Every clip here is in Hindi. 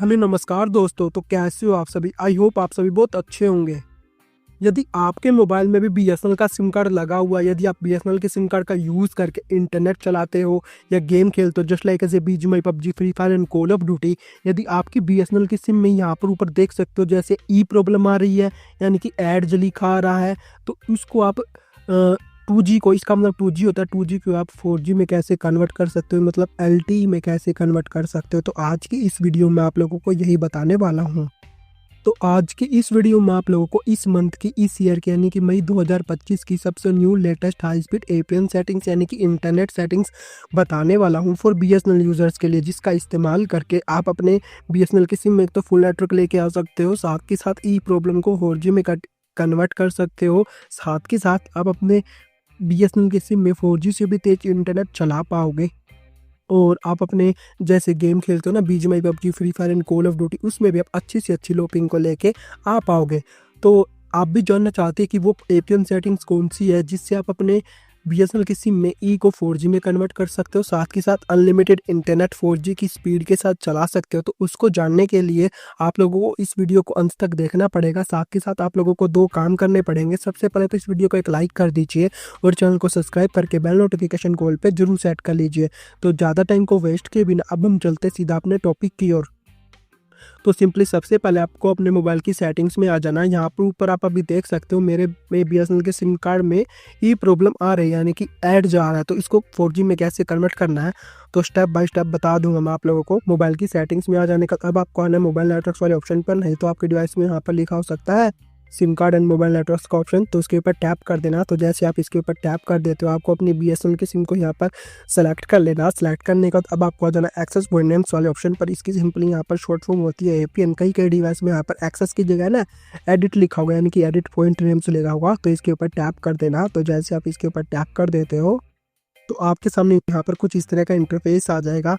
हेलो नमस्कार दोस्तों। तो कैसे हो आप सभी? आई होप आप सभी बहुत अच्छे होंगे। यदि आपके मोबाइल में भी बीएसएनएल का सिम कार्ड लगा हुआ है, यदि आप बीएसएनएल के सिम कार्ड का यूज़ करके इंटरनेट चलाते हो या गेम खेलते हो just like as a BGMI, PUBG, free fire and call of duty, यदि आपकी बीएसएनएल की सिम में यहाँ पर ऊपर देख सकते हो जैसे ई प्रॉब्लम आ रही है, यानी कि ऐड जली खा रहा है, तो उसको आप 2G को, इसका मतलब 2G होता है, 2G को आप 4G में कैसे कन्वर्ट कर सकते हो, मतलब LTE में कैसे कन्वर्ट कर सकते हो। तो आज की इस वीडियो में आप लोगों को यही बताने वाला हूँ। तो आज की इस वीडियो में आप लोगों को इस मंथ की, इस ईयर की यानी कि मई 2025 की सबसे new latest high speed APN settings यानी कि इंटरनेट सेटिंग्स बताने वाला हूं फॉर बीएसएनएल यूजर्स के लिए, जिसका इस्तेमाल करके आप अपने बीएसएनएल की सिम में एक तो फुल नेटवर्क लेके आ सकते हो, साथ के साथ ई प्रॉब्लम को 4G में कन्वर्ट कर सकते हो, साथ के साथ आप अपने बीएसएनएल की सिम में 4G से भी तेज इंटरनेट चला पाओगे और आप अपने जैसे गेम खेलते हो ना, BGMI, PUBG, free fire and call of duty, उसमें भी आप अच्छी से अच्छी लो पिंग को लेके आ पाओगे। तो आप भी जानना चाहते हैं कि वो एपीएन सेटिंग्स कौन सी है जिससे आप अपने बीएसएनएल की सिम में ई को 4G में कन्वर्ट कर सकते हो, साथ के साथ अनलिमिटेड इंटरनेट 4G की स्पीड के साथ चला सकते हो। तो उसको जानने के लिए आप लोगों को इस वीडियो को अंत तक देखना पड़ेगा। साथ के साथ आप लोगों को दो काम करने पड़ेंगे। सबसे पहले तो इस वीडियो को एक लाइक कर दीजिए और चैनल को सब्सक्राइब करके बेल नोटिफिकेशन कॉल पे जरूर सेट कर लीजिए। तो ज़्यादा टाइम को वेस्ट किए बिना अब हम चलते सीधा अपने टॉपिक की ओर। तो सिंपली सबसे पहले आपको अपने मोबाइल की सेटिंग्स में आ जाना है। यहाँ पर ऊपर आप अभी देख सकते हो मेरे बीएसएनएल के सिम कार्ड में ये प्रॉब्लम आ रही है, यानी कि ऐड जा रहा है। तो इसको 4G में कैसे कन्वर्ट करना है तो स्टेप बाय स्टेप बता दूंगा मैं आप लोगों को। मोबाइल की सेटिंग्स में आ जाने का अब आपको आना है मोबाइल नेटवर्क्स वाले ऑप्शन पर, नहीं तो आपके डिवाइस में यहाँ पर लिखा हो सकता है SIM card and mobile networks का ऑप्शन, तो उसके ऊपर टैप कर देना। तो जैसे आप इसके ऊपर टैप कर देते हो आपको अपनी बीएसएनएल की सिम को यहाँ पर सेलेक्ट कर लेना। सेलेक्ट करने के बाद अब आपको आ जाना एक्सेस पॉइंट नेम्स वाले ऑप्शन पर। इसकी सिंपली यहाँ पर शॉर्ट फॉर्म होती है एपीएन। कई डिवाइस में यहाँ पर एक्सेस की जगह ना एडिट लिखा होगा, यानी कि एडिट पॉइंट नेम्स लिखा होगा, तो इसके ऊपर टैप कर देना। तो जैसे आप इसके ऊपर टैप कर देते हो तो आपके सामने यहाँ पर कुछ इस तरह का इंटरफेस आ जाएगा।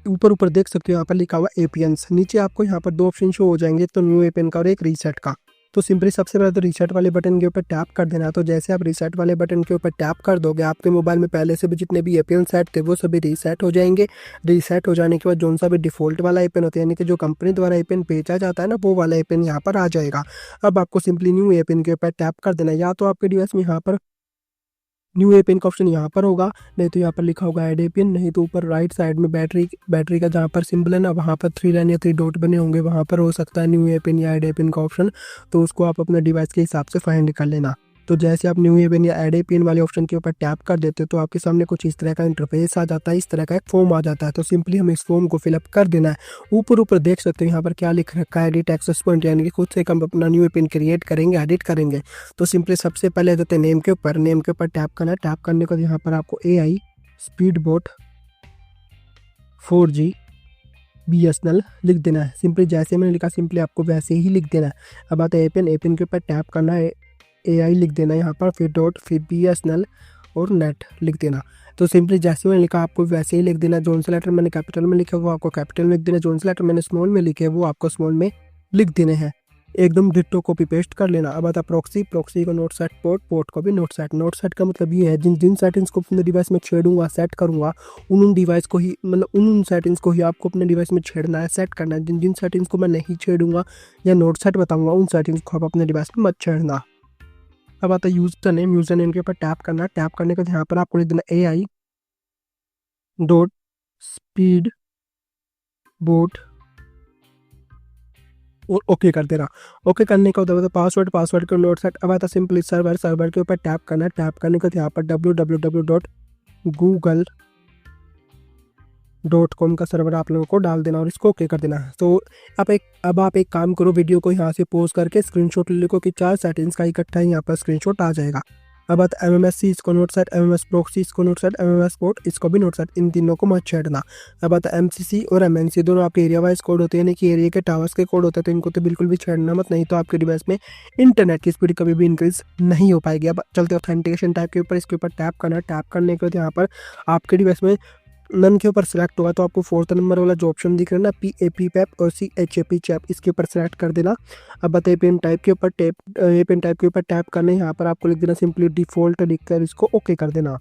ऊपर देख सकते हो यहाँ पर लिखा हुआ एपीएन्स। नीचे आपको यहाँ पर दो ऑप्शन शो हो जाएंगे, तो न्यू एपीएन का और एक रीसेट का। तो सिंपली सबसे पहले तो रीसेट वाले बटन के ऊपर टैप कर देना। तो जैसे आप रीसेट वाले बटन के ऊपर टैप कर दोगे आपके मोबाइल में पहले से भी जितने भी एपीएन सेट थे वो सभी रीसेट हो जाएंगे। रीसेट हो जाने के बाद जो सा भी डिफॉल्ट वाला एपीएन होता है, यानी कि जो कंपनी द्वारा एपीएन भेजा जाता है ना, वो वाला एपीएन यहाँ पर आ जाएगा। अब आपको सिंपली न्यू एपीएन के ऊपर टैप कर देना। या तो आपके डिवाइस में यहाँ पर न्यू एपीएन का ऑप्शन यहाँ पर होगा, नहीं तो यहाँ पर लिखा होगा ऐड एपीएन, नहीं तो ऊपर राइट साइड में बैटरी का जहाँ पर सिंबल है ना, वहाँ पर 3 लाइन या 3 डॉट बने होंगे, वहाँ पर हो सकता है न्यू एपीएन या ऐड एपीएन का ऑप्शन। तो उसको आप अपने डिवाइस के हिसाब से फाइंड कर लेना। तो जैसे आप न्यू एपीएन या ऐड एपीएन वाले ऑप्शन के ऊपर टैप कर देते हो तो आपके सामने कुछ इस तरह का इंटरफेस आ जाता है, इस तरह का एक फॉर्म आ जाता है। तो सिंपली हमें इस फॉर्म को फिलअप कर देना है। ऊपर देख सकते हो यहाँ पर क्या लिख रखा है, एडिट एक्सेस पॉइंट, यानी कि खुद से हम अपना न्यू एपीएन क्रिएट करेंगे, एडिट करेंगे। तो सिंपली सबसे पहले देते नेम के ऊपर टैप करना है। टैप करने के बाद यहाँ पर आपको AI speed boat 4G BSNL लिख देना है। सिंपली जैसे मैंने लिखा सिंपली आपको वैसे ही लिख देना है। अब आता है एपीएन के ऊपर टैप करना है, AI लिख देना यहाँ पर, फिर डॉट, फिर BSNL और नेट लिख देना। तो सिंपली जैसे मैंने लिखा आपको वैसे ही लिख देना। जोन से लेटर मैंने कैपिटल में लिखा वो आपको कैपिटल में लिख देना, जोन से लेटर मैंने स्मॉल में लिखे वो आपको स्मॉल में लिख देने हैं। एकदम डिट्टो कॉपी पेस्ट कर लेना। अब आता प्रॉक्सी को नोट सेट, पोर्ट को भी नोट सेट का मतलब ये है जिन सेटिंग्स को अपने डिवाइस में छेड़ूंगा, सेट करूंगा, उन डिवाइस को ही, मतलब उन सेटिंग्स को ही आपको अपने डिवाइस में छेड़ना है, सेट करना है। जिन सेटिंग्स को मैं नहीं छेड़ूंगा या नोट सेट बताऊंगा उन सेटिंग्स को आप अपने डिवाइस में मत छेड़ना। अब आता है यूजर नेम के ऊपर टैप करना। टैप करने के बाद यहाँ पर आपको लिख देना AI डॉट स्पीड बोट और ओके कर देना। ओके करने का होता है पासवर्ड को नोट सेट। अब आता सिंपली सर्वर के ऊपर टैप करना। टैप करने के बाद यहाँ पर www.google.com का सर्वर आप लोगों को डाल देना और इसको ओके कर देना। तो अब आप एक काम करो, वीडियो को यहाँ से पॉज करके स्क्रीनशॉट ले लो कि 4 सेटिंग्स का इकट्ठा यहाँ पर स्क्रीनशॉट आ जाएगा। अब आता MMSC इसको नोट सेट, MMS प्रॉक्सी इसको नोट सेट, MMS पोर्ट इसको भी नोट सेट, इन तीनों को मत छेड़ना। अब आता MCC और MNC दोनों आपके एरिया वाइज कोड होते हैं, यानी कि एरिया के टावर्स के कोड होते हैं, तो इनको तो बिल्कुल भी छेड़ना मत, नहीं तो आपके डिवाइस में इंटरनेट की स्पीड कभी भी इंक्रीज नहीं हो पाएगी। अब चलते ऑथेंटिकेशन टाइप के ऊपर, इसके ऊपर टैप करना। टैप करने के बाद यहाँ पर आपके डिवाइस में नन के ऊपर सेलेक्ट होगा, तो आपको 4th नंबर वाला जो ऑप्शन दिख रहा है ना, PAP और CHAP चैप, इसके ऊपर सेलेक्ट कर देना। अब बताइए एपीएन टाइप के ऊपर टैप करना। यहाँ पर आपको लिख देना सिंपली डिफॉल्ट लिखकर इसको ओके कर देना।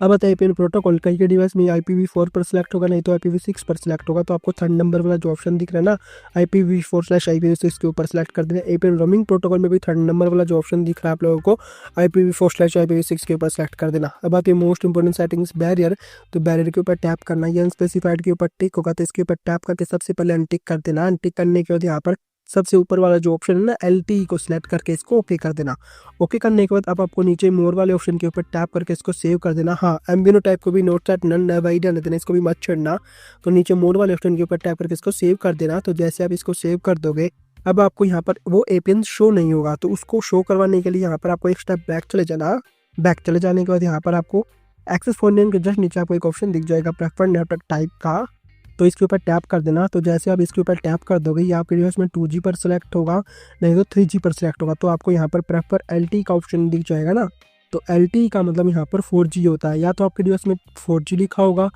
अब आता है APN प्रोटोकॉल, कई के डिवाइस में IPv4 पर सिलेक्ट होगा, नहीं तो IPv6 पर सिलेक्ट होगा। तो आपको थर्ड नंबर वाला जो ऑप्शन दिख रहा है ना IPv4/IPv6 के ऊपर सिलेक्ट कर देना। APN रोमिंग प्रोटोकॉल में भी थर्ड नंबर वाला जो ऑप्शन दिख रहा है आप लोगों को IPv4/IPv6 के ऊपर सिलेक्ट कर देना। अब आती है मोस्ट इंपोर्टेंट सेटिंग्स बैरियर, तो बैरियर के ऊपर टैप करना, ये अनस्पेसिफाइड के ऊपर टिक होगा तो इसके ऊपर टैप करके सबसे पहले अनटिक कर देना। अनटिक करने के बाद यहाँ पर सबसे ऊपर वाला जो ऑप्शन है ना LTE को सिलेक्ट करके इसको ओके कर देना। ओके करने के बाद अब आपको नीचे मोर वाले ऑप्शन के ऊपर टैप करके इसको सेव कर देना। हाँ, एम्बिनो टाइप को भी नोट सेट नन अवॉइड रहने देना, इसको भी मत छेड़ना। तो नीचे मोर वाले ऑप्शन के ऊपर टैप करके इसको सेव कर देना। तो जैसे आप इसको सेव कर दोगे अब आपको यहाँ पर वो APN शो नहीं होगा, तो उसको शो करवाने के लिए यहाँ पर आपको एक स्टेप बैक चले जाना। बैक चले जाने के बाद यहाँ पर आपको एक्सेस फोन नेम के जस्ट नीचे आपको एक ऑप्शन दिख जाएगा प्रेफर्ड नेटवर्क टाइप का, तो इसके ऊपर टैप कर देना। तो जैसे आप इसके ऊपर टैप कर दोगे ये आपके डिवाइस में 2G पर सिलेक्ट होगा, नहीं तो 3G पर सिलेक्ट होगा। तो आपको यहाँ पर प्रेफर LTE का ऑप्शन दिख जाएगा ना, तो LTE का मतलब यहाँ पर 4G होता है, या तो आपके डिवाइस में 4G लिखा होगा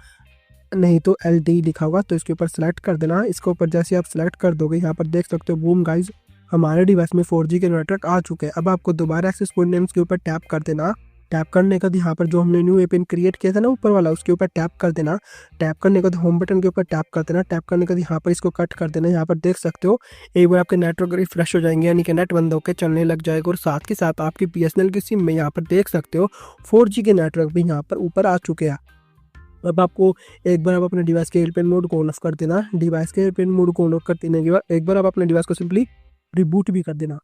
नहीं तो LTE लिखा होगा। तो इसके ऊपर सेलेक्ट कर देना। इसके ऊपर जैसे आप सेलेक्ट कर दोगे यहाँ पर देख सकते हो बूम गाइज हमारे डिवाइस में 4G के नेटवर्क आ चुके हैं। अब आपको दोबारा एक्सेस पॉइंट नेम्स के ऊपर टैप कर देना। टैप करने के बाद यहाँ पर जो हमने न्यू APN क्रिएट किया था ना ऊपर वाला उसके ऊपर टैप कर देना। टैप करने के बाद होम बटन के ऊपर टैप कर देना। टैप करने के बाद यहाँ पर इसको कट कर देना। यहाँ पर देख सकते हो एक बार आपके नेटवर्क रिफ्रेश हो जाएंगे, यानी कि नेट बंद होकर चलने लग जाएगा। और साथ के साथ आपकी BSNL की सिम में यहाँ पर देख सकते हो 4G के नेटवर्क भी यहाँ पर ऊपर आ चुके हैं। अब आपको एक बार आप अपने डिवाइस के एयरप्लेन मोड को ऑन ऑफ कर देना। डिवाइस के एयरप्लेन मोड को ऑन ऑफ कर देने के बाद एक बार आप अपने डिवाइस को सिंपली रिबूट भी कर देना।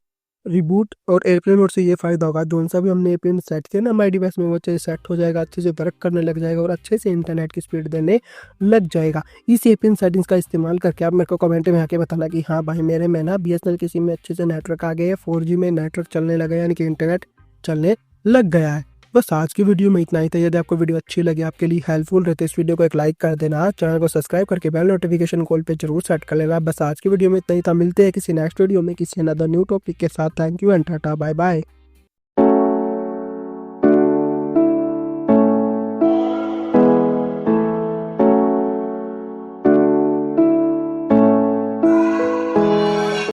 रिबूट और एयरप्लेन मोड से ये फ़ायदा होगा जो सा भी हमने APN सेट किया ना हमारे डिवाइस में वो अच्छे से सेट हो जाएगा, अच्छे से वर्क करने लग जाएगा और अच्छे से इंटरनेट की स्पीड देने लग जाएगा। इस APN सेटिंग्स का इस्तेमाल करके आप मेरे को कमेंट में आके बताना कि हाँ भाई मेरे में ना BSNL की सिम में अच्छे से नेटवर्क आ गया है, 4G में नेटवर्क चलने लगा है, यानी कि इंटरनेट चलने लग गया है। बस आज की वीडियो में इतना ही था। यदि आपको वीडियो अच्छी लगी, आपके लिए हेल्पफुल रहते इस वीडियो को एक लाइक कर देना, चैनल को सब्सक्राइब करके बेल नोटिफिकेशन कॉल पे जरूर सेट कर लेना। बस आज की वीडियो में इतना ही था। मिलते हैं किसी नेक्स्ट वीडियो में किसी अनदर न्यू टॉपिक के साथ। Thank you and tata bye bye.